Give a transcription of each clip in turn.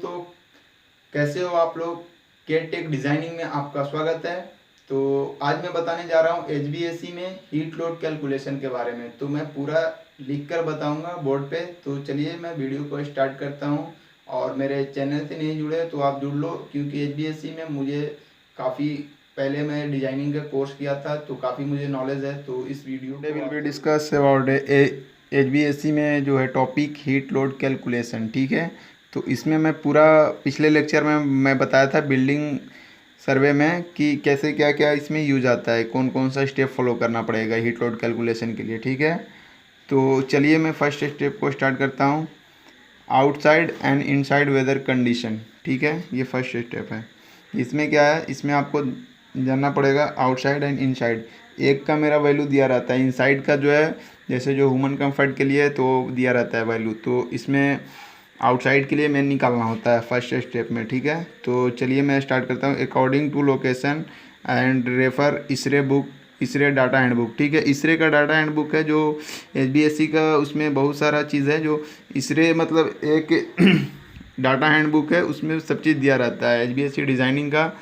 दोस्तों, कैसे हो आप लोग। केट टेक डिज़ाइनिंग में आपका स्वागत है। तो आज मैं बताने जा रहा हूँ HVAC में हीट लोड कैलकुलेशन के बारे में। तो मैं पूरा लिख कर बताऊँगा बोर्ड पे। तो चलिए मैं वीडियो को स्टार्ट करता हूँ। और मेरे चैनल से नहीं जुड़े तो आप जुड़ लो, क्योंकि HVAC में मुझे काफ़ी पहले मैं डिज़ाइनिंग का कोर्स किया था, तो काफ़ी मुझे नॉलेज है। तो इस वीडियो को will be discuss about HVAC में जो है टॉपिक हीट लोड कैलकुलेशन, ठीक है। तो इसमें मैं पूरा पिछले लेक्चर में मैं बताया था बिल्डिंग सर्वे में कि कैसे क्या क्या इसमें यूज आता है, कौन कौन सा स्टेप फॉलो करना पड़ेगा हीट लोड कैलकुलेशन के लिए, ठीक है। तो चलिए मैं फर्स्ट स्टेप को स्टार्ट करता हूँ। Outside and inside weather condition, ठीक है, ये फर्स्ट स्टेप है। इसमें क्या है, इसमें आपको जानना पड़ेगा आउटसाइड एंड इनसाइड। एक का मेरा वैल्यू दिया रहता है, इनसाइड का जो है जैसे जो ह्यूमन कंफर्ट के लिए तो दिया रहता है वैल्यू, तो इसमें आउटसाइड के लिए मैंने निकालना होता है फर्स्ट स्टेप में, ठीक है। तो चलिए मैं स्टार्ट करता हूँ। According to location and refer ISHRAE book, ISHRAE data handbook, ठीक है। इसरे का डाटा हैंड बुक है जो HBSC का, उसमें बहुत सारा चीज़ है जो इसरे मतलब एक डाटा हैंड बुक है, उसमें सब चीज़ दिया रहता है HBSC डिज़ाइनिंग का,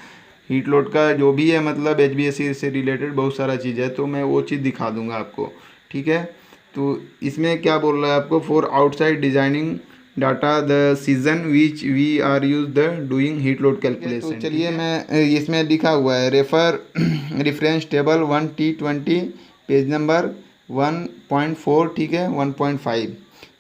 हीट लोड का जो भी है, मतलब HBSC से रिलेटेड बहुत सारा चीज़ है। तो मैं वो चीज़ दिखा दूंगा आपको, ठीक है। तो इसमें क्या बोल रहा है आपको, for outside designing data the season which we are use the doing heat load calculation. तो चलिए मैं इसमें लिखा हुआ है refer reference table 1T20 page number 1.4, ठीक है, 1.5।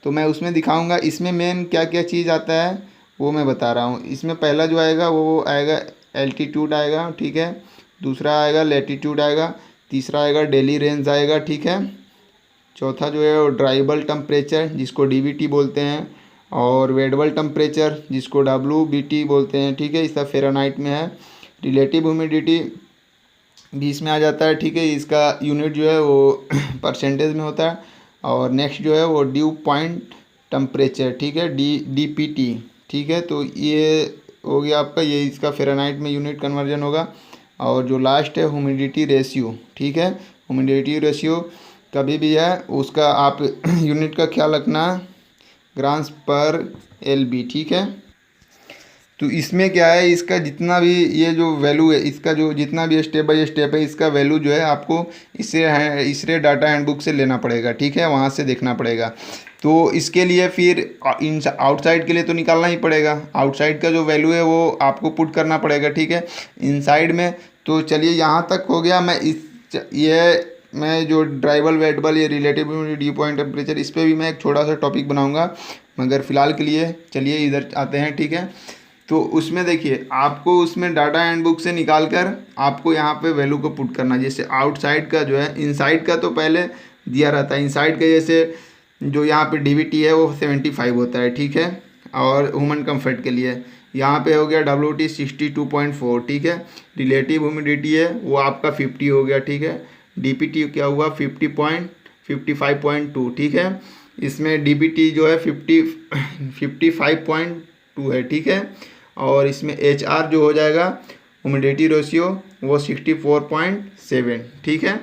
तो मैं उसमें दिखाऊंगा। इसमें मेन क्या क्या चीज़ आता है वो मैं बता रहा हूँ। इसमें पहला जो आएगा वो आएगा एल्टीट्यूड आएगा, ठीक है। दूसरा आएगा लेटीट्यूड आएगा। तीसरा आएगा डेली रेंज आएगा, ठीक है। चौथा जो है वो ड्राइबल टेम्परेचर जिसको DVT बोलते हैं, और वेडेबल टेम्परेचर जिसको WBT बोलते हैं, ठीक है। इसका फ़ारेनहाइट में है। रिलेटिव ह्यूमिडिटी भी इसमें आ जाता है, ठीक है। इसका यूनिट जो है वो परसेंटेज में होता है। और नेक्स्ट जो है वो ड्यू पॉइंट टेम्परेचर, ठीक है, DPT, ठीक है। तो ये हो गया आपका, ये इसका फ़ारेनहाइट में यूनिट कन्वर्जन होगा। और जो लास्ट है ह्यूमिडिटी रेशियो, ठीक है। ह्यूमिडिटी रेशियो कभी भी है उसका आप यूनिट का ख्याल रखना, ग्राम्स पर LB, ठीक है। तो इसमें क्या है, इसका जितना भी ये जो वैल्यू है, इसका जो जितना भी स्टेप बाय स्टेप है, इसका वैल्यू जो है आपको इससे डाटा हैंडबुक से लेना पड़ेगा, ठीक है, वहाँ से देखना पड़ेगा। तो इसके लिए फिर इन आउटसाइड के लिए तो निकालना ही पड़ेगा। आउटसाइड का जो वैल्यू है वो आपको पुट करना पड़ेगा, ठीक है, इनसाइड में। तो चलिए यहाँ तक हो गया। मैं जो ड्राइबल वेटेबल ये रिलेटिव ड्यू पॉइंट टेम्परेचर, इस पर भी मैं एक छोटा सा टॉपिक बनाऊंगा, मगर फ़िलहाल के लिए चलिए इधर आते हैं, ठीक है। तो उसमें देखिए आपको उसमें डाटा हैंड बुक से निकाल कर आपको यहाँ पे वैल्यू को पुट करना। जैसे आउटसाइड का जो है, इनसाइड का तो पहले दिया रहता है। इनसाइड का जैसे जो यहाँ पे DVT है वो 75 होता है, ठीक है। और ह्यूमन कंफर्ट के लिए यहाँ पे हो गया WT 62.4, ठीक है। रिलेटिव ह्यूमिडिटी है वो आपका 50 हो गया, ठीक है। DPT क्या हुआ 55.2, ठीक है। इसमें DPT जो है 55.2 है, ठीक है। और इसमें HR जो हो जाएगा ह्यूमिडिटी रेशियो वो 64.7, ठीक है।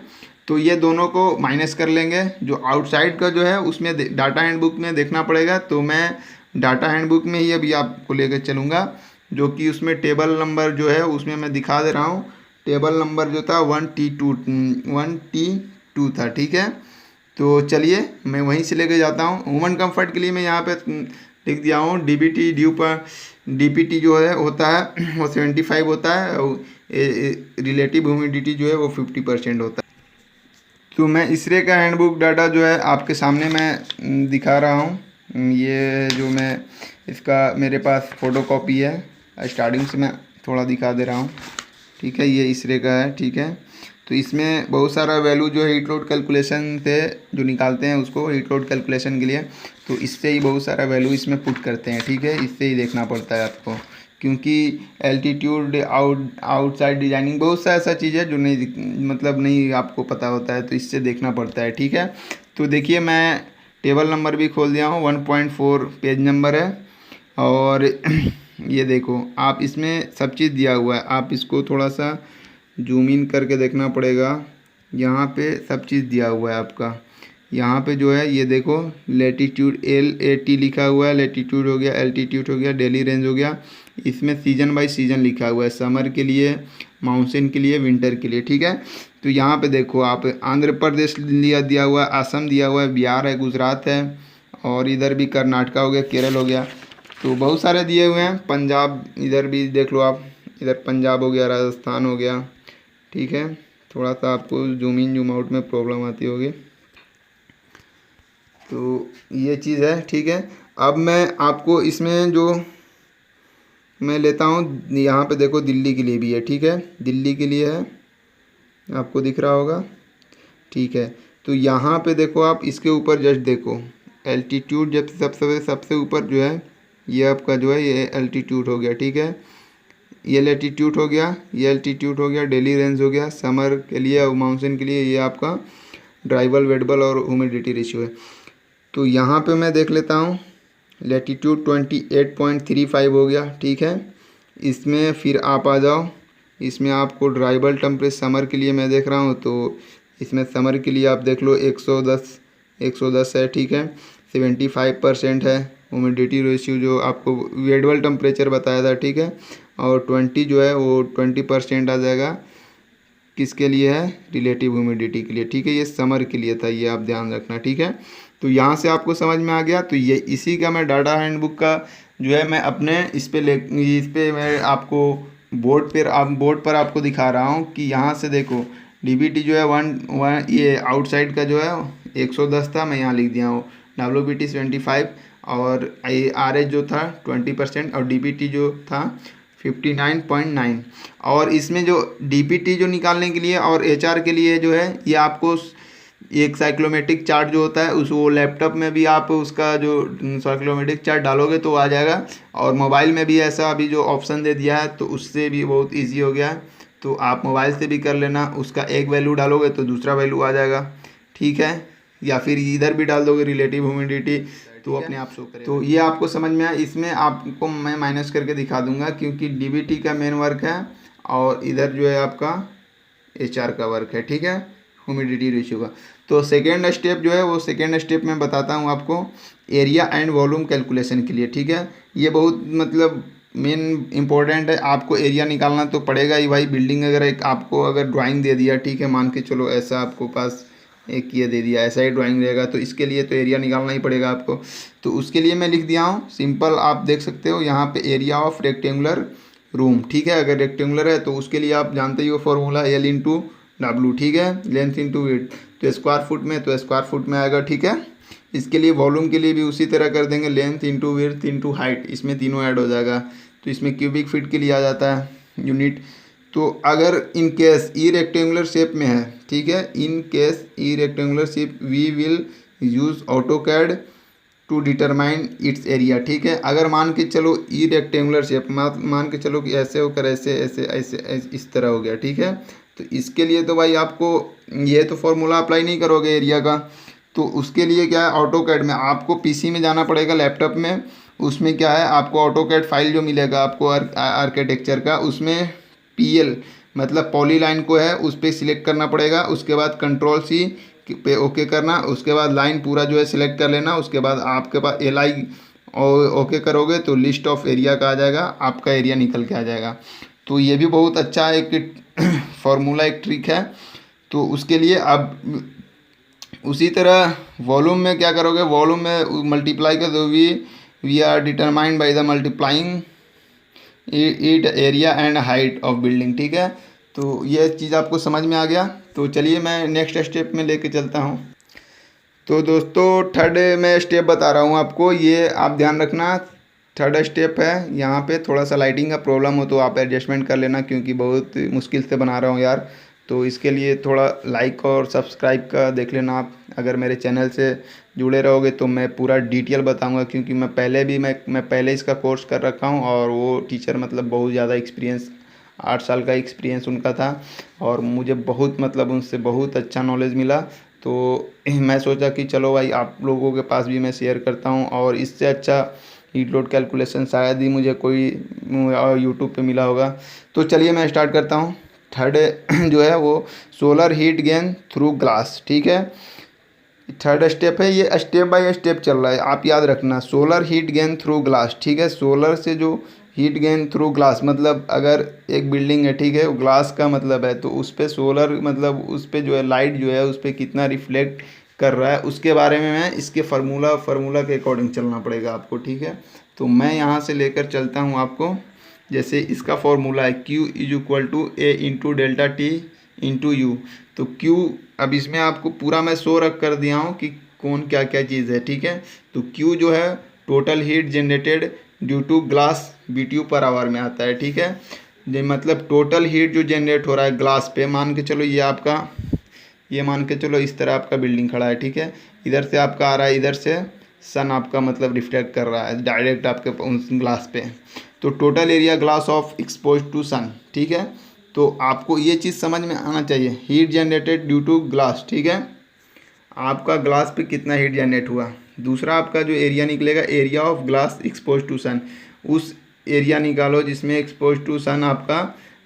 तो ये दोनों को माइनस कर लेंगे। जो आउटसाइड का जो है उसमें डाटा हैंडबुक में देखना पड़ेगा। तो मैं डाटा हैंडबुक में ही अभी आपको लेकर चलूँगा, जो कि उसमें टेबल नंबर जो है उसमें मैं दिखा दे रहा हूँ। टेबल नंबर जो था 1T2 था, ठीक है। तो चलिए मैं वहीं से लेके जाता हूँ। ह्यूमन कंफर्ट के लिए मैं यहाँ पे लिख दिया हूँ DPT जो है होता है वो 75 होता है, और रिलेटिव ह्यूमिडिटी जो है वो 50% होता है। तो मैं इसरे का हैंडबुक डाटा जो है आपके सामने मैं दिखा रहा हूँ। ये जो मैं इसका मेरे पास फ़ोटोकॉपी है, स्टार्टिंग से मैं थोड़ा दिखा दे रहा हूँ, ठीक है। ये इसरे का है, ठीक है। तो इसमें बहुत सारा वैल्यू जो है हीट लोड कैलकुलेशन से जो निकालते हैं उसको हीट लोड कैलकुलेशन के लिए, तो इससे ही बहुत सारा वैल्यू इसमें पुट करते हैं, ठीक है। इससे ही देखना पड़ता है आपको, क्योंकि एल्टीट्यूड आउटसाइड डिजाइनिंग बहुत सा ऐसा चीज़ है जो नहीं आपको पता होता है, तो इससे देखना पड़ता है, ठीक है। तो देखिए मैं टेबल नंबर भी खोल दिया हूँ, 1.4 पेज नंबर है। और ये देखो आप, इसमें सब चीज़ दिया हुआ है। आप इसको थोड़ा सा जूम इन करके देखना पड़ेगा। यहाँ पे सब चीज़ दिया हुआ है आपका। यहाँ पे जो है ये देखो लेटीट्यूड LAT लिखा हुआ है, लेटीट्यूड हो गया, एल्टीट्यूड हो गया, डेली रेंज हो गया। इसमें सीजन बाय सीजन लिखा हुआ है, समर के लिए, मानसून के लिए, विंटर के लिए, ठीक है। तो यहाँ पे देखो आप आंध्र प्रदेश दिया हुआ है, असम दिया हुआ है, बिहार है, गुजरात है, और इधर भी कर्नाटका हो गया, केरल हो गया। तो बहुत सारे दिए हुए हैं, पंजाब इधर भी देख लो आप, इधर पंजाब हो गया, राजस्थान हो गया, ठीक है। थोड़ा सा आपको जूम इन जूम आउट में प्रॉब्लम आती होगी, तो ये चीज़ है, ठीक है। अब मैं आपको इसमें जो मैं लेता हूँ, यहाँ पे देखो दिल्ली के लिए भी है, ठीक है, दिल्ली के लिए है, आपको दिख रहा होगा, ठीक है। तो यहाँ पे देखो आप इसके ऊपर जस्ट देखो एल्टीट्यूड, जब सबसे ऊपर जो है ये आपका जो है ये एल्टीट्यूड हो गया, ठीक है। ये लेटीट्यूड हो गया, ये एल्टीट्यूड हो गया, डेली रेंज हो गया, समर के लिए और मानसून के लिए ये आपका ड्राइबल वेटेबल और ह्यूमिडिटी रेशियो है। तो यहाँ पे मैं देख लेता हूँ, लेटीट्यूड 28.35 हो गया, ठीक है। इसमें फिर आप आ जाओ, इसमें आपको ड्राइबल टेम्परेचर समर के लिए मैं देख रहा हूँ, तो इसमें समर के लिए आप देख लो 110 है, ठीक है। 75% है ह्यूमिडिटी रेशियो जो आपको वेटेबल टेम्परेचर बताया था, ठीक है। और 20 जो है वो 20% आ जाएगा, किसके लिए है, रिलेटिव ह्यूमिडिटी के लिए, ठीक है। ये समर के लिए था, ये आप ध्यान रखना, ठीक है। तो यहाँ से आपको समझ में आ गया। तो ये इसी का मैं डाटा हैंडबुक का जो है मैं अपने इस पे मैं आपको बोर्ड पर आपको दिखा रहा हूँ कि यहाँ से देखो DBT जो है वन ये आउटसाइड का जो है 110 था, मैं यहाँ लिख दिया हूँ, WBT 75 और RH जो था 20% और DBT जो था 59.9। और इसमें जो DBT जो निकालने के लिए और HR के लिए जो है ये आपको एक साइक्लोमेट्रिक चार्ट जो होता है उस वो लैपटॉप में भी आप उसका जो साइक्लोमेट्रिक चार्ट डालोगे तो आ जाएगा, और मोबाइल में भी ऐसा अभी जो ऑप्शन दे दिया है तो उससे भी बहुत इजी हो गया है। तो आप मोबाइल से भी कर लेना, उसका एक वैल्यू डालोगे तो दूसरा वैल्यू आ जाएगा, ठीक है। या फिर इधर भी डाल दोगे रिलेटिव ह्यूमिडिटी तो अपने आप शो करेगा। तो ये आपको समझ में आया। इसमें आपको मैं माइनस करके दिखा दूंगा क्योंकि DBT का मेन वर्क है और इधर जो है आपका HR का वर्क है, ठीक है, ह्यूमिडिटी रेशियो का। तो सेकेंड स्टेप जो है वो सेकेंड स्टेप में बताता हूँ आपको, एरिया एंड वॉल्यूम कैलकुलेशन के लिए, ठीक है। ये बहुत मतलब मेन इंपॉर्टेंट है, आपको एरिया निकालना तो पड़ेगा ही भाई। बिल्डिंग अगर एक आपको अगर ड्राइंग दे दिया, ठीक है, मान के चलो ऐसा आपको पास एक ये दे दिया, ऐसा ही ड्राइंग रहेगा, तो इसके लिए तो एरिया निकालना ही पड़ेगा आपको। तो उसके लिए मैं लिख दिया हूँ सिंपल, आप देख सकते हो यहाँ पे एरिया ऑफ रेक्टेंगुलर रूम, ठीक है। अगर रेक्टेंगुलर है तो उसके लिए आप जानते ही हो फॉर्मूला L/W, ठीक है, लेंथ इंटू विड्थ, तो स्क्वायर फुट में तो स्क्वायर फुट में आएगा, ठीक है। इसके लिए वॉल्यूम के लिए भी उसी तरह कर देंगे, length into width into height, इसमें तीनों ऐड हो जाएगा, तो इसमें क्यूबिक फीट के लिए आ जाता है यूनिट। तो अगर in case a rectangular shape में है, ठीक है, in case a rectangular shape we will use AutoCAD to determine its area, ठीक है। अगर मान के चलो ई रेक्टेंगुलर शेप मान के चलो कि ऐसे होकर ऐसे ऐसे ऐसे इस तरह हो गया, ठीक है। तो इसके लिए तो भाई आपको ये तो फॉर्मूला अप्लाई नहीं करोगे एरिया का, तो उसके लिए क्या है, ऑटोकैड में आपको PC में जाना पड़ेगा, लैपटॉप में। उसमें क्या है, आपको ऑटोकैड फाइल जो मिलेगा आपको आर्किटेक्चर का, उसमें PL मतलब पॉलीलाइन को है उस पर सिलेक्ट करना पड़ेगा। उसके बाद Ctrl+C पे ओके करना, उसके बाद लाइन पूरा जो है सिलेक्ट कर लेना। उसके बाद आपके पास LI ओके करोगे तो लिस्ट ऑफ एरिया का आ जाएगा, आपका एरिया निकल के आ जाएगा। तो ये भी बहुत अच्छा एक फार्मूला, एक ट्रिक है। तो उसके लिए अब उसी तरह वॉल्यूम में क्या करोगे, वॉल्यूम में मल्टीप्लाई कर दो, we are determined by the multiplying it area and height of building, ठीक है। तो ये चीज़ आपको समझ में आ गया। तो चलिए मैं नेक्स्ट स्टेप में लेके चलता हूँ। तो दोस्तों थर्ड मैं स्टेप बता रहा हूँ आपको, ये आप ध्यान रखना। थर्ड स्टेप है, यहाँ पे थोड़ा सा लाइटिंग का प्रॉब्लम हो तो आप एडजस्टमेंट कर लेना क्योंकि बहुत मुश्किल से बना रहा हूँ यार। तो इसके लिए थोड़ा लाइक और सब्सक्राइब का देख लेना आप। अगर मेरे चैनल से जुड़े रहोगे तो मैं पूरा डिटेल बताऊंगा क्योंकि मैं पहले इसका कोर्स कर रखा हूँ और वो टीचर मतलब बहुत ज़्यादा एक्सपीरियंस, 8 साल का एक्सपीरियंस उनका था और मुझे बहुत मतलब उनसे बहुत अच्छा नॉलेज मिला। तो मैं सोचा कि चलो भाई आप लोगों के पास भी मैं शेयर करता हूँ, और इससे अच्छा हीट लोड कैलकुलेशन शायद ही मुझे कोई यूट्यूब पे मिला होगा। तो चलिए मैं स्टार्ट करता हूँ। थर्ड जो है वो solar heat gain through glass, ठीक है। थर्ड स्टेप है, ये स्टेप बाय स्टेप चल रहा है, आप याद रखना। Solar heat gain through glass, ठीक है। सोलर से जो हीट गेन थ्रू ग्लास, मतलब अगर एक बिल्डिंग है, ठीक है, वो ग्लास का मतलब है, तो उस पर सोलर मतलब उस पर जो है लाइट जो है उस पर कितना रिफ्लेक्ट कर रहा है, उसके बारे में मैं इसके फार्मूला के अकॉर्डिंग चलना पड़ेगा आपको, ठीक है। तो मैं यहाँ से लेकर चलता हूँ आपको। जैसे इसका फॉर्मूला है Q is equal to a into delta T into U. तो Q, अब इसमें आपको पूरा मैं शो रख कर दिया हूँ कि कौन क्या क्या चीज़ है, ठीक है। तो Q जो है total heat generated due to glass BTU per hour में आता है, ठीक है। ये मतलब टोटल हीट जो जनरेट हो रहा है ग्लास पे, मान के चलो ये आपका, ये मान के चलो इस तरह आपका बिल्डिंग खड़ा है, ठीक है। इधर से आपका आ रहा है, इधर से सन आपका मतलब रिफ्लेक्ट कर रहा है डायरेक्ट आपके उस ग्लास पे। तो total area glass of expose to sun, ठीक है। तो आपको ये चीज़ समझ में आना चाहिए, heat generated due to glass, ठीक है। आपका ग्लास पे कितना हीट जनरेट हुआ। दूसरा आपका जो एरिया निकलेगा, area of glass expose to sun, उस एरिया निकालो जिसमें एक्सपोज टू सन आपका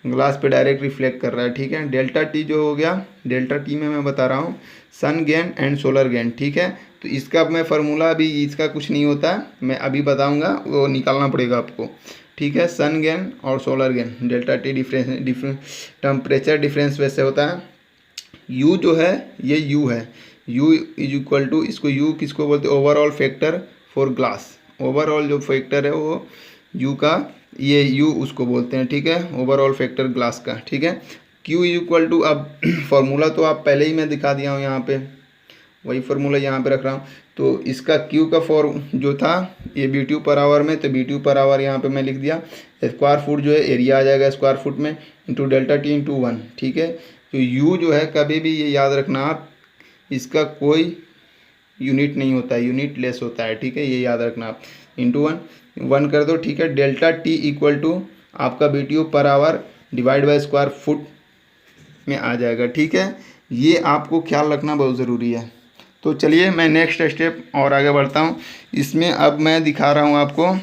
ग्लास पे डायरेक्ट रिफ्लेक्ट कर रहा है, ठीक है। डेल्टा टी जो हो गया, डेल्टा टी में मैं बता रहा हूँ सन गेन एंड सोलर गेन, ठीक है। तो इसका मैं फार्मूला, अभी इसका कुछ नहीं होता है, मैं अभी बताऊँगा, वो निकालना पड़ेगा आपको, ठीक है। सन गेन और solar gain, delta T difference temperature difference वैसे होता है। यू जो है ये यू है, यू इज इक्वल टू, इसको यू किसको बोलते हैं, overall factor for glass. Overall जो फैक्टर है वो यू का, ये यू उसको बोलते हैं, ठीक है, ओवरऑल फैक्टर ग्लास का, ठीक है। क्यू इज इक्वल टू, अब फॉर्मूला तो आप पहले ही मैं दिखा दिया हूँ यहाँ पे, वही फार्मूला यहाँ पे रख रहा हूँ। तो इसका क्यू का फॉर्म जो था ये BTU पर आवर में, तो BTU पर आवर यहाँ पे मैं लिख दिया। स्क्वायर फुट जो है एरिया आ जाएगा स्क्वायर फुट में, इंटू डेल्टा टी इंटू 1, ठीक है। तो यू जो है कभी भी ये याद रखना आप, इसका कोई यूनिट नहीं होता है, यूनिट लेस होता है, ठीक है, ये याद रखना आप। इंटू 1 कर दो, ठीक है। डेल्टा टी इक्वल टू आपका BTU per our divide by square foot में आ जाएगा, ठीक है। ये आपको ख्याल रखना बहुत ज़रूरी है। तो चलिए मैं नेक्स्ट स्टेप और आगे बढ़ता हूँ। इसमें अब मैं दिखा रहा हूँ आपको,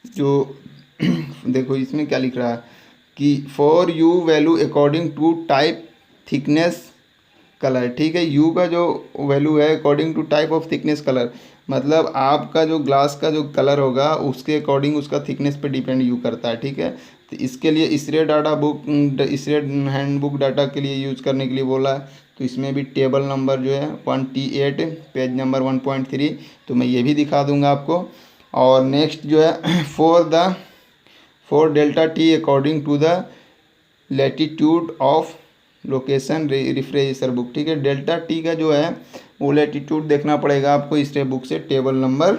जो देखो इसमें क्या लिख रहा है कि for U value according to type thickness colour, ठीक है। यू का जो वैल्यू है according to type of thickness colour, मतलब आपका जो ग्लास का जो कलर होगा उसके अकॉर्डिंग उसका थिकनेस पे डिपेंड यू करता है, ठीक है। तो इसके लिए इसरे डाटा बुक, इसरे हैंडबुक डाटा के लिए यूज़ करने के लिए बोला है। तो इसमें भी टेबल नंबर जो है 1T8 पेज नंबर 1.3, तो मैं ये भी दिखा दूंगा आपको। और नेक्स्ट जो है for delta T according to the latitude of location refresher book, ठीक है। डेल्टा टी का जो है वो लैटिट्यूड देखना पड़ेगा आपको, इस बुक से टेबल नंबर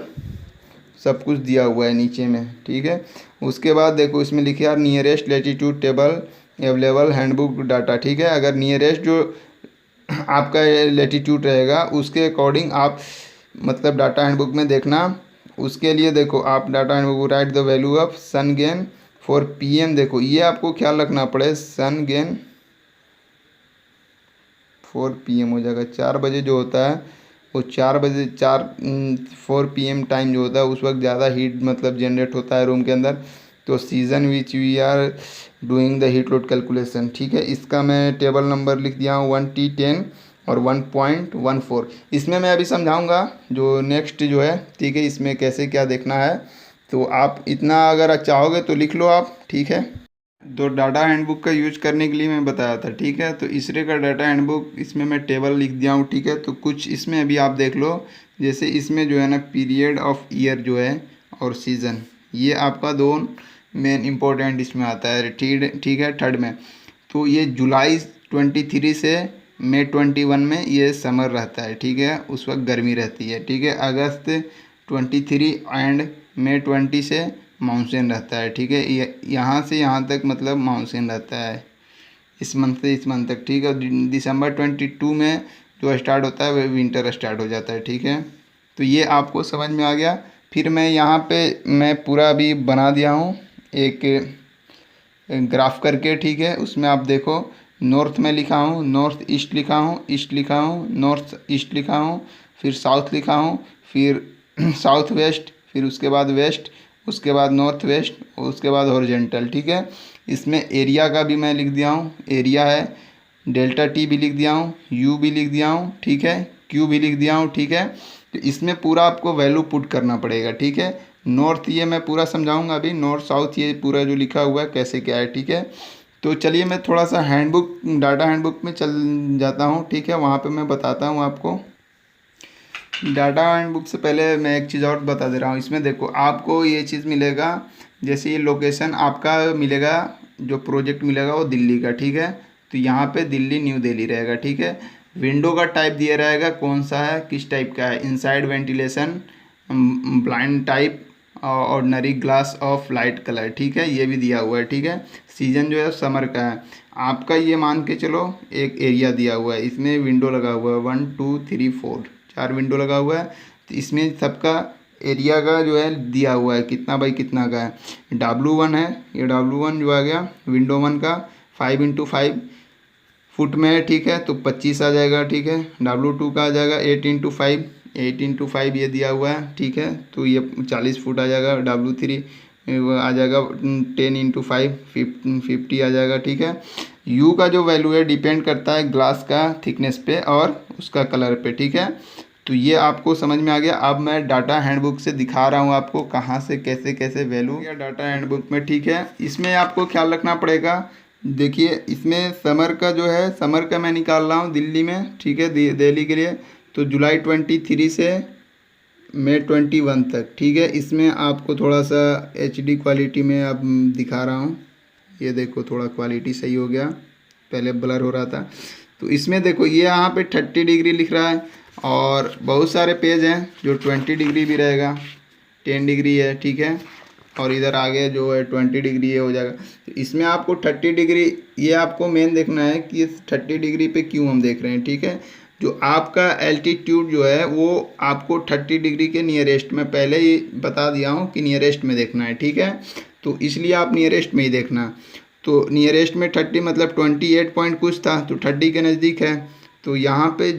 सब कुछ दिया हुआ है नीचे में, ठीक है। उसके बाद देखो इसमें लिखे यार nearest latitude table available handbook data, ठीक है। अगर नियरेस्ट जो आपका लैटिट्यूड रहेगा उसके अकॉर्डिंग आप मतलब डाटा हैंडबुक में देखना। उसके लिए देखो आप data handbook write the value of sun gain for PM, देखो ये आपको ख्याल रखना पड़े, सन गेन 4 PM हो जाएगा। 4 बजे जो होता है वो 4 बजे 4 PM टाइम जो होता है उस वक्त ज़्यादा हीट मतलब जनरेट होता है रूम के अंदर। तो season which we are doing the heat load calculation, ठीक है। इसका मैं टेबल नंबर लिख दिया हूँ 1T10 और 1.14। इसमें मैं अभी समझाऊंगा जो नेक्स्ट जो है, ठीक है, इसमें कैसे क्या देखना है। तो आप इतना अगर चाहोगे तो लिख लो आप, ठीक है। तो डाटा हैंडबुक का यूज करने के लिए मैं बताया था, ठीक है। तो इसरे का डाटा हैंडबुक, इसमें मैं टेबल लिख दिया हूँ, ठीक है। तो कुछ इसमें अभी आप देख लो, जैसे इसमें जो है ना पीरियड ऑफ ईयर जो है और सीज़न, ये आपका दो मेन इम्पोर्टेंट इसमें आता है, ठीक है। थर्ड में तो ये जुलाई 23 से मई 21 में ये समर रहता है, ठीक है, उस वक्त गर्मी रहती है, ठीक है। अगस्त 23 एंड मई 20 से मानसून रहता है, ठीक है। यहाँ से यहाँ तक मतलब मानसून रहता है, इस मंथ से इस मंथ तक, ठीक है। दिसंबर 22 में जो स्टार्ट होता है वह विंटर स्टार्ट हो जाता है, ठीक है। तो ये आपको समझ में आ गया। फिर मैं यहाँ पे मैं पूरा अभी बना दिया हूँ एक ग्राफ करके, ठीक है। उसमें आप देखो नॉर्थ में लिखा हूँ, नॉर्थ ईस्ट लिखा हूँ, ईस्ट लिखा हूँ, नॉर्थ ईस्ट लिखा हूँ, फिर साउथ लिखा हूँ, फिर साउथ वेस्ट, फिर उसके बाद वेस्ट, उसके बाद नॉर्थ वेस्ट, उसके बाद हॉरिजॉन्टल, ठीक है। इसमें एरिया का भी मैं लिख दिया हूँ, एरिया है डेल्टा टी भी लिख दिया हूँ, यू भी लिख दिया हूँ, ठीक है, क्यू भी लिख दिया हूँ, ठीक है। तो इसमें पूरा आपको वैल्यू पुट करना पड़ेगा, ठीक है। नॉर्थ ये मैं पूरा समझाऊंगा अभी, नॉर्थ साउथ ये पूरा जो लिखा हुआ है कैसे क्या है, ठीक है। तो चलिए मैं थोड़ा सा हैंडबुक, डाटा हैंडबुक में चल जाता हूँ, ठीक है, वहाँ पे मैं बताता हूँ आपको। डाटा हैंडबुक से पहले मैं एक चीज़ और बता दे रहा हूँ, इसमें देखो आपको ये चीज़ मिलेगा, जैसे ये लोकेशन आपका मिलेगा, जो प्रोजेक्ट मिलेगा वो दिल्ली का, ठीक है। तो यहाँ पे दिल्ली न्यू दिल्ली रहेगा, ठीक है। विंडो का टाइप दिया रहेगा कौन सा है, किस टाइप का है, inside ventilation, blind type, ordinary glass of light colour, ठीक है, ये भी दिया हुआ है, ठीक है। सीजन जो है समर का है आपका, ये मान के चलो एक एरिया दिया हुआ है, इसमें विंडो लगा हुआ है 1 2 3 4, 4 विंडो लगा हुआ है। तो इसमें सबका एरिया का जो है दिया हुआ है कितना बाई कितना का है। W1 है, ये W1 जो आ गया विंडो 1 का 5x5 फुट में है, ठीक है, तो 25 आ जाएगा, ठीक है। W2 का आ जाएगा 8x5, 8x5 ये दिया हुआ है, ठीक है, तो ये 40 फुट आ जाएगा। W3 आ जाएगा 10x5, 50 आ जाएगा, ठीक है। U का जो वैल्यू है डिपेंड करता है ग्लास का थिकनेस पे और उसका कलर पे, ठीक है। तो ये आपको समझ में आ गया। अब मैं डाटा हैंडबुक से दिखा रहा हूँ आपको कहाँ से कैसे कैसे वैल्यू या डाटा हैंडबुक में, ठीक है। इसमें आपको ख्याल रखना पड़ेगा, देखिए इसमें समर का जो है, समर का मैं निकाल रहा हूँ दिल्ली में, ठीक है, दिल्ली के लिए। तो जुलाई 23 से मई 21 तक, ठीक है। इसमें आपको थोड़ा सा HD क्वालिटी में अब दिखा रहा हूँ, ये देखो थोड़ा क्वालिटी सही हो गया, पहले ब्लर हो रहा था। तो इसमें देखो ये यहाँ पे 30 डिग्री लिख रहा है, और बहुत सारे पेज हैं जो 20 डिग्री भी रहेगा, 10 डिग्री है, ठीक है, और इधर आगे जो है 20 डिग्री ये हो जाएगा। तो इसमें आपको 30 डिग्री, ये आपको मेन देखना है कि इस 30 डिग्री पे क्यों हम देख रहे हैं, ठीक है। जो आपका एल्टीट्यूड जो है वो आपको 30 डिग्री के नियरेस्ट में, पहले ही बता दिया हूँ कि नियरेस्ट में देखना है, ठीक है। तो इसलिए आप नियरेस्ट में ही देखना। तो नियरेस्ट में 30 मतलब 28 पॉइंट कुछ था, तो 30 के नज़दीक है। तो यहाँ पे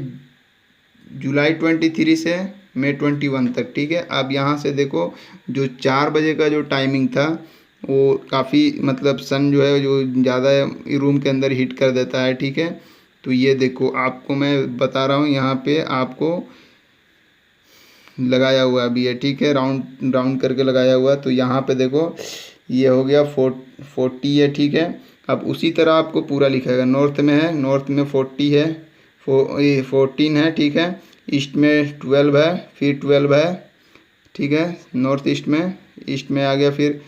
जुलाई 23 से मई 21 तक, ठीक है। अब यहाँ से देखो जो 4 बजे का जो टाइमिंग था वो काफ़ी मतलब सन जो है जो ज़्यादा रूम के अंदर हीट कर देता है, ठीक है। तो ये देखो आपको मैं बता रहा हूँ, यहाँ पे आपको लगाया हुआ अभी है, ठीक है, राउंड राउंड करके लगाया हुआ। तो यहाँ पे देखो ये हो गया 40 है, ठीक है। अब उसी तरह आपको पूरा लिखेगा, नॉर्थ में है, नॉर्थ में 40 है, 14 है, ठीक है। ईस्ट में 12 है, फिर 12 है, ठीक है, नॉर्थ ईस्ट में आ गया, फिर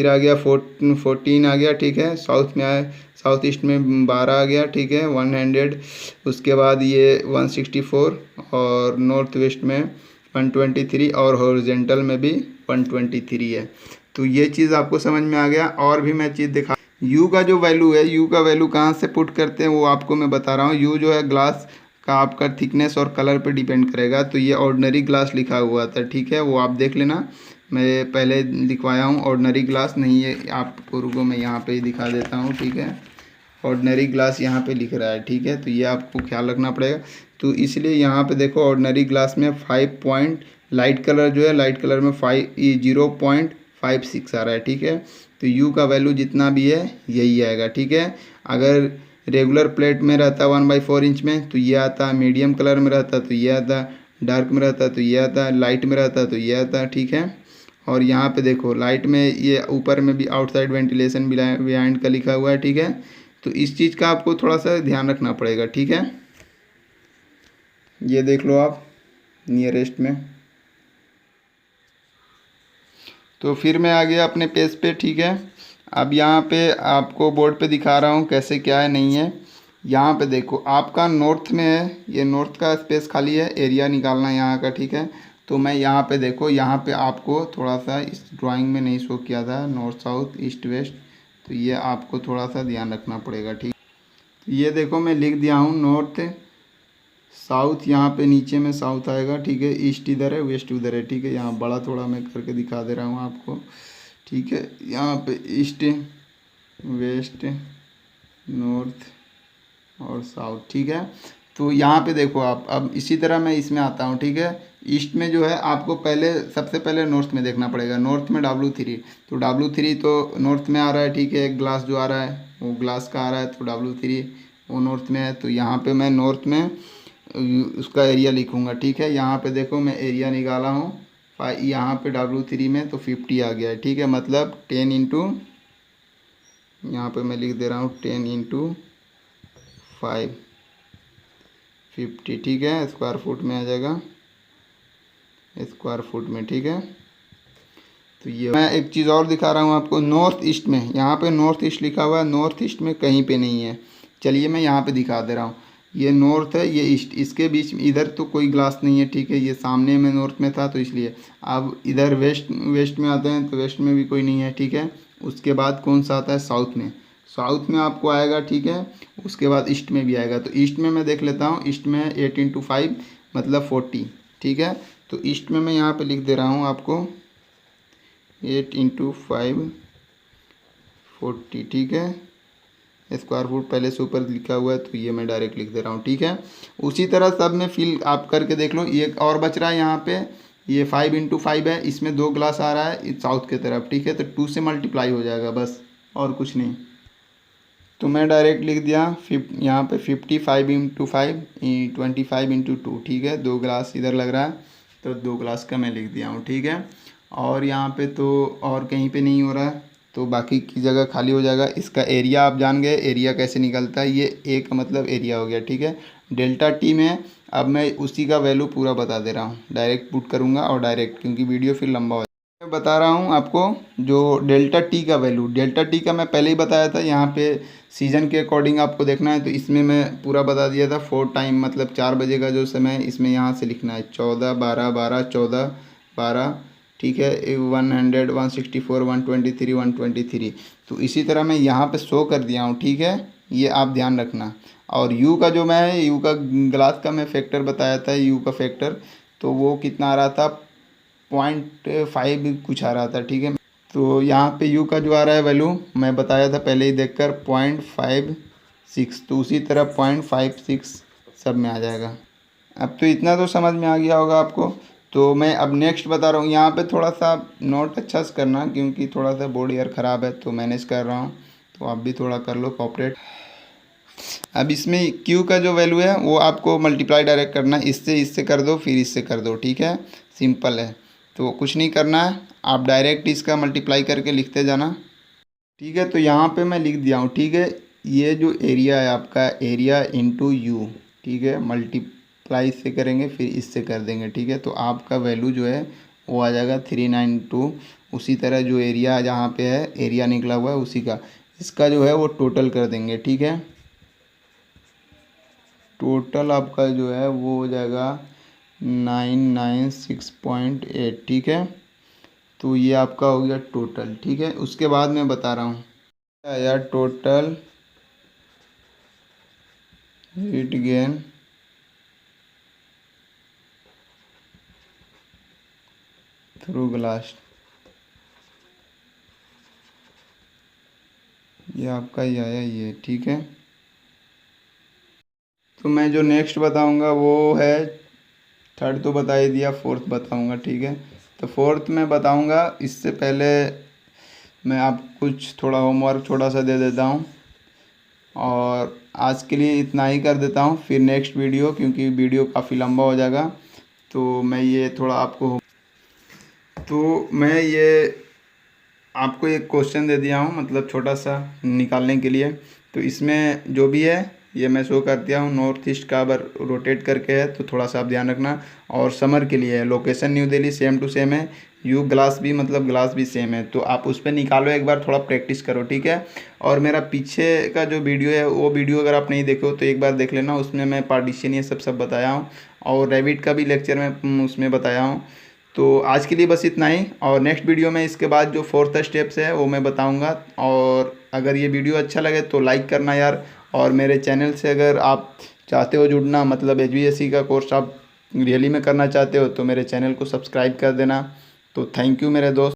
आ गया 14 आ गया, ठीक है। साउथ में आया, साउथ ईस्ट में 12 आ गया, ठीक है, 100। उसके बाद ये 164, और नॉर्थ वेस्ट में 123, और हॉरिजॉन्टल में भी 123 है। तो ये चीज़ आपको समझ में आ गया। और भी मैं चीज़ दिखा, यू का जो वैल्यू है, यू का वैल्यू कहाँ से पुट करते हैं वो आपको मैं बता रहा हूँ। यू जो है ग्लास का आपका थिकनेस और कलर पे डिपेंड करेगा। तो ये ऑर्डिनरी ग्लास लिखा हुआ था, ठीक है, वो आप देख लेना, मैं पहले लिखवाया हूँ। ऑर्डिनरी ग्लास नहीं है, आपको रुको मैं यहाँ पे ही दिखा देता हूँ, ठीक है। ऑर्डिनरी ग्लास यहाँ पे लिख रहा है, ठीक है, तो ये आपको ख्याल रखना पड़ेगा। तो इसलिए यहाँ पे देखो ऑर्डिनरी ग्लास में 5 पॉइंट, लाइट कलर जो है, लाइट कलर में 0.56 आ रहा है, ठीक है। तो यू का वैल्यू जितना भी है यही आएगा, ठीक है। अगर रेगुलर प्लेट में रहता 1/4 इंच में तो ये आता, मीडियम कलर में रहता तो ये आता, डार्क में रहता तो ये आता, लाइट में रहता तो ये आता, ठीक है। और यहाँ पे देखो लाइट में ये ऊपर में भी आउटसाइड वेंटिलेशन बिहाइंड का लिखा हुआ है, ठीक है। तो इस चीज़ का आपको थोड़ा सा ध्यान रखना पड़ेगा, ठीक है। ये देख लो आप नियरेस्ट में। तो फिर मैं आ गया अपने पेज पे, ठीक है। अब यहाँ पे आपको बोर्ड पे दिखा रहा हूँ कैसे क्या है नहीं है। यहाँ पे देखो आपका नॉर्थ में है, ये नॉर्थ का स्पेस खाली है, एरिया निकालना है यहाँ का, ठीक है। तो मैं यहाँ पे देखो, यहाँ पे आपको थोड़ा सा इस ड्राइंग में नहीं शो किया था, नॉर्थ साउथ ईस्ट वेस्ट, तो ये आपको थोड़ा सा ध्यान रखना पड़ेगा, ठीक। ये देखो मैं लिख दिया हूँ नॉर्थ साउथ, यहाँ पे नीचे में साउथ आएगा, ठीक है। ईस्ट इधर है, वेस्ट उधर है, ठीक है। यहाँ बड़ा थोड़ा मैं करके दिखा दे रहा हूँ आपको, ठीक है। यहाँ पे ईस्ट वेस्ट नॉर्थ और साउथ, ठीक है। तो यहाँ पे देखो आप, अब इसी तरह मैं इसमें आता हूँ, ठीक है। ईस्ट में जो है आपको पहले सबसे पहले नॉर्थ में देखना पड़ेगा, नॉर्थ में W3, तो W3 तो नॉर्थ में आ रहा है, ठीक है। ग्लास जो आ रहा है वो ग्लास का आ रहा है, तो W3 वो नॉर्थ में है, तो यहाँ पे मैं नॉर्थ में उसका एरिया लिखूँगा। ठीक है, यहाँ पे देखो मैं एरिया निकाला हूँ यहाँ पे W3 में, तो 50 आ गया है। ठीक है, मतलब 10 इंटू, यहाँ पर मैं लिख दे रहा हूँ 10 इंटू 5 50। ठीक है, स्क्वायर फुट में आ जाएगा, स्क्वायर फुट में। ठीक है, तो ये मैं एक चीज़ और दिखा रहा हूँ आपको। नॉर्थ ईस्ट में, यहाँ पे नॉर्थ ईस्ट लिखा हुआ है, नॉर्थ ईस्ट में कहीं पे नहीं है। चलिए मैं यहाँ पे दिखा दे रहा हूँ। ये नॉर्थ है, ये ईस्ट, इसके बीच में इधर तो कोई ग्लास नहीं है। ठीक है, ये सामने में नॉर्थ में था तो इसलिए। अब इधर वेस्ट में आते हैं तो वेस्ट में भी कोई नहीं है। ठीक है, उसके बाद कौन सा आता है, साउथ में। साउथ में आपको आएगा। ठीक है, उसके बाद ईस्ट में भी आएगा। तो ईस्ट में मैं देख लेता हूँ। ईस्ट में 8 इंटू 5 मतलब 40। ठीक है, तो ईस्ट में मैं यहाँ पे लिख दे रहा हूँ आपको 8 इंटू 5 40। ठीक है, स्क्वायर फुट पहले से ऊपर लिखा हुआ है तो ये मैं डायरेक्ट लिख दे रहा हूँ। ठीक है, उसी तरह सब में फिल आप करके देख लो। ये और बच रहा है यहाँ पे, ये 5 इंटू 5 है, इसमें 2 ग्लास आ रहा है साउथ की तरफ। ठीक है, तो 2 से मल्टीप्लाई हो जाएगा बस, और कुछ नहीं। तो मैं डायरेक्ट लिख दिया यहाँ पे 55 इंटू 5 25 इंटू 2। ठीक है, 2 ग्लास इधर लग रहा है तो 2 ग्लास का मैं लिख दिया हूँ। ठीक है, और यहाँ पे तो और कहीं पे नहीं हो रहा है तो बाकी की जगह खाली हो जाएगा। इसका एरिया आप जान गए, एरिया कैसे निकलता है। ये ए का मतलब एरिया हो गया। ठीक है, डेल्टा टी में अब मैं उसी का वैल्यू पूरा बता दे रहा हूँ। डायरेक्ट पुट करूँगा और डायरेक्ट, क्योंकि वीडियो फिर लंबा हो जाएगा। मैं बता रहा हूँ आपको जो डेल्टा टी का वैल्यू, डेल्टा टी का मैं पहले ही बताया था। यहाँ पे सीज़न के अकॉर्डिंग आपको देखना है, तो इसमें मैं पूरा बता दिया था। 4 टाइम मतलब 4 बजे का जो समय है, इसमें यहाँ से लिखना है 14 12 12 14 12। ठीक है, 100 164 123 123। तो इसी तरह मैं यहाँ पे शो कर दिया हूँ। ठीक है, ये आप ध्यान रखना। और यू का जो मैं यू का ग्लास का मैं फैक्टर बताया था, यू का फैक्टर, तो वो कितना आ रहा था, 0.5 कुछ आ रहा था। ठीक है, तो यहाँ पे यू का जो आ रहा है वैल्यू मैं बताया था पहले ही देखकर 0.56, तो उसी तरह 0.56 सब में आ जाएगा। अब तो इतना तो समझ में आ गया होगा आपको। तो मैं अब नेक्स्ट बता रहा हूँ। यहाँ पे थोड़ा सा नोट अच्छा से करना, क्योंकि थोड़ा सा बोर्ड यार ख़राब है तो मैनेज कर रहा हूँ, तो आप भी थोड़ा कर लो कॉपरेट। अब इसमें क्यू का जो वैल्यू है वो आपको मल्टीप्लाई डायरेक्ट करना है, इससे कर दो फिर इससे कर दो। ठीक है, सिंपल है, तो कुछ नहीं करना है, आप डायरेक्ट इसका मल्टीप्लाई करके लिखते जाना। ठीक है, तो यहाँ पे मैं लिख दिया हूँ। ठीक है, ये जो एरिया है आपका, एरिया इंटू यू। ठीक है, मल्टीप्लाई से करेंगे फिर इससे कर देंगे। ठीक है, तो आपका वैल्यू जो है वो आ जाएगा 392। उसी तरह जो एरिया जहाँ पे है, एरिया निकला हुआ है उसी का, इसका जो है वो टोटल कर देंगे। ठीक है, टोटल आपका जो है वो हो जाएगा 996.8। ठीक है, तो ये आपका हो गया टोटल। ठीक है, उसके बाद मैं बता रहा हूँ यार total heat gain through glass, ये आपका ही आया ये। ठीक है, तो मैं जो नेक्स्ट बताऊंगा वो है, थर्ड तो बता ही दिया, फोर्थ बताऊंगा। ठीक है, तो फोर्थ में बताऊंगा, इससे पहले मैं आप कुछ थोड़ा होमवर्क छोटा सा दे देता हूँ, और आज के लिए इतना ही कर देता हूँ। फिर नेक्स्ट वीडियो, क्योंकि वीडियो काफ़ी लंबा हो जाएगा, तो मैं ये थोड़ा आपको, तो मैं ये आपको एक क्वेश्चन दे दिया हूँ, मतलब छोटा सा निकालने के लिए। तो इसमें जो भी है ये मैं शो कर दिया हूँ। नॉर्थ ईस्ट का अगर रोटेट करके है तो थोड़ा सा आप ध्यान रखना। और समर के लिए है, location New Delhi same to same है, यू ग्लास भी मतलब ग्लास भी सेम है, तो आप उस पर निकालो, एक बार थोड़ा प्रैक्टिस करो। ठीक है, और मेरा पीछे का जो वीडियो है वो वीडियो अगर आप नहीं देखो तो एक बार देख लेना, उसमें मैं पार्टीशन ये सब बताया हूँ, और रेविट का भी लेक्चर मैं उसमें बताया हूँ। तो आज के लिए बस इतना ही, और नेक्स्ट वीडियो में इसके बाद जो फोर्थ स्टेप्स है वो मैं बताऊंगा। और अगर ये वीडियो अच्छा लगे तो लाइक करना यार, और मेरे चैनल से अगर आप चाहते हो जुड़ना, मतलब HVAC का कोर्स आप रियली में करना चाहते हो, तो मेरे चैनल को सब्सक्राइब कर देना। तो थैंक यू मेरे दोस्त।